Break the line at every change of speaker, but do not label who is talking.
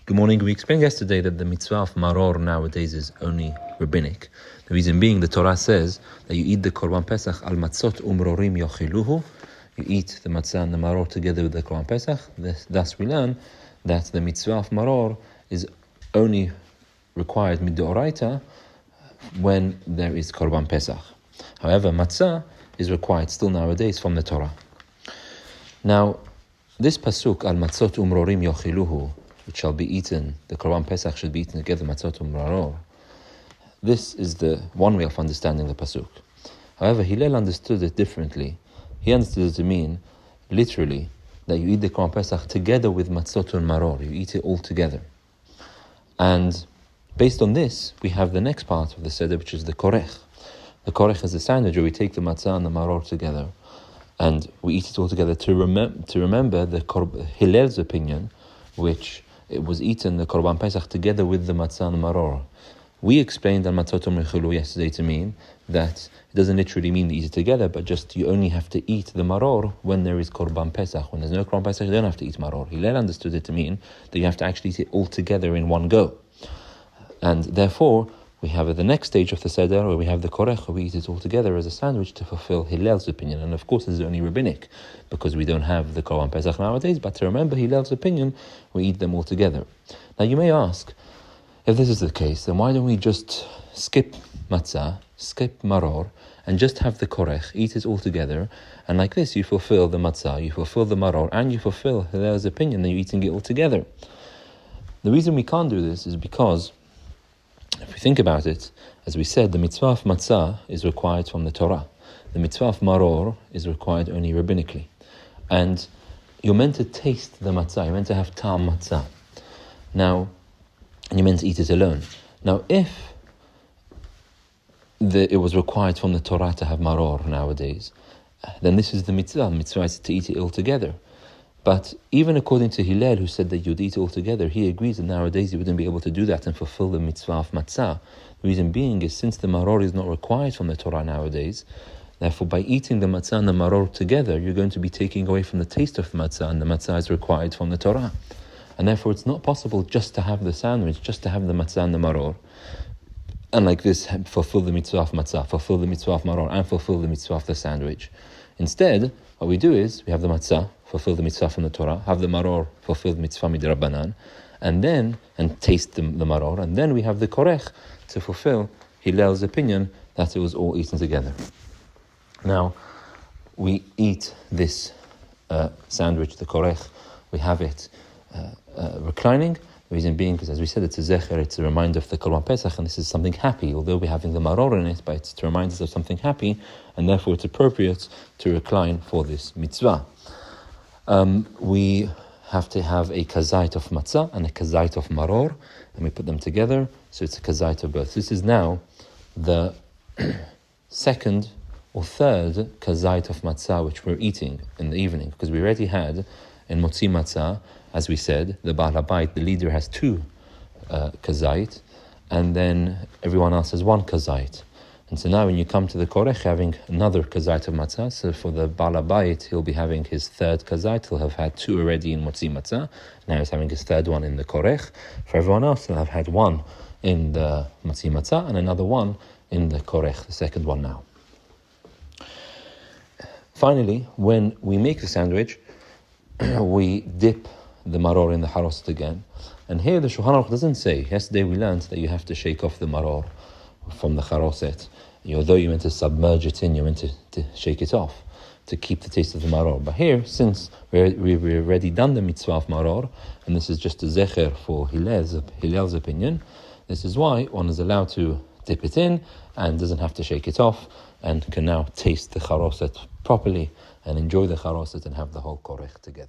Good morning. We explained yesterday that the mitzvah of maror nowadays is only rabbinic. The reason being, the Torah says that you eat the korban pesach al matzot umrorim yochiluhu. You eat the matzah and the maror together with the korban pesach. Thus we learn that the mitzvah of maror is only required midoraita when there is korban pesach. However, matzah is required still nowadays from the Torah. Now, this pasuk al matzot umrorim yochiluhu, which shall be eaten, the korban pesach should be eaten together, matzot umroror. This is the one way of understanding the pasuk. However, Hillel understood it differently. He understood it to mean, literally, that you eat the korban pesach together with matzot umroror. You eat it all together. And based on this, we have the next part of the seder, which is the korech. The korech is a sandwich where we take the matzah and the maror together, and we eat it all together to remember the Hillel's opinion, which it was eaten, the korban pesach, together with the matzah and maror. We explained al matzot umrechulu yesterday to mean that it doesn't literally mean to eat it together, but just you only have to eat the maror when there is korban pesach. When there's no korban pesach, you don't have to eat maror. Hillel understood it to mean that you have to actually eat it all together in one go. And therefore, we have at the next stage of the seder, where we have the korech, where we eat it all together as a sandwich to fulfill Hillel's opinion. And of course, this is only rabbinic, because we don't have the korban pesach nowadays. But to remember Hillel's opinion, we eat them all together. Now, you may ask, if this is the case, then why don't we just skip matzah, skip maror, and just have the korech, eat it all together, and like this, you fulfill the matzah, you fulfill the maror, and you fulfill Hillel's opinion that you're eating it all together. The reason we can't do this is because, if we think about it, as we said, the mitzvah of matzah is required from the Torah. The mitzvah of maror is required only rabbinically. And you're meant to taste the matzah, you're meant to have ta'am matzah. Now, and you're meant to eat it alone. Now, if it was required from the Torah to have maror nowadays, then this is the mitzvah. Mitzvah is to eat it all together. But even according to Hillel, who said that you'd eat it all together, he agrees that nowadays you wouldn't be able to do that and fulfill the mitzvah of matzah. The reason being is since the maror is not required from the Torah nowadays, therefore by eating the matzah and the maror together, you're going to be taking away from the taste of the matzah, and the matzah is required from the Torah. And therefore it's not possible just to have the sandwich, just to have the matzah and the maror, and like this fulfill the mitzvah of matzah, fulfill the mitzvah of maror, and fulfill the mitzvah of the sandwich. Instead, what we do is we have the matzah, fulfill the mitzvah from the Torah, have the maror, fulfill the mitzvah midrabanan, and taste the maror, and then we have the korech to fulfill Hillel's opinion that it was all eaten together. Now, we eat this sandwich, the korech, we have it reclining. The reason being, because as we said, it's a zecher, it's a reminder of the korban pesach, and this is something happy, although we're having the maror in it, but it's to remind us of something happy, and therefore it's appropriate to recline for this mitzvah. We have to have a kazait of matzah and a kazait of maror, and we put them together, so it's a kazait of both. This is now the second or third kazait of matzah which we're eating in the evening, because we already had in motzi matzah, as we said, the Baal HaBayit, the leader, has two kazait, and then everyone else has one kazait. And so now when you come to the korech, having another kazait of matzah, so for the Baal HaBayit, he'll be having his third kazait. He'll have had two already in motzi matzah. Now he's having his third one in the korech. For everyone else, he'll have had one in the motzi matzah and another one in the korech, the second one now. Finally, when we make the sandwich, we dip the maror in the haroset again. And here the Shulchan Aruch doesn't say, yesterday we learned that you have to shake off the maror from the haroset. Although you're meant to submerge it in, you're meant to shake it off to keep the taste of the maror. But here, since we've already done the mitzvah of maror, and this is just a zecher for Hillel's opinion, this is why one is allowed to dip it in and doesn't have to shake it off, and can now taste the haroset properly and enjoy the haroset and have the whole korech together.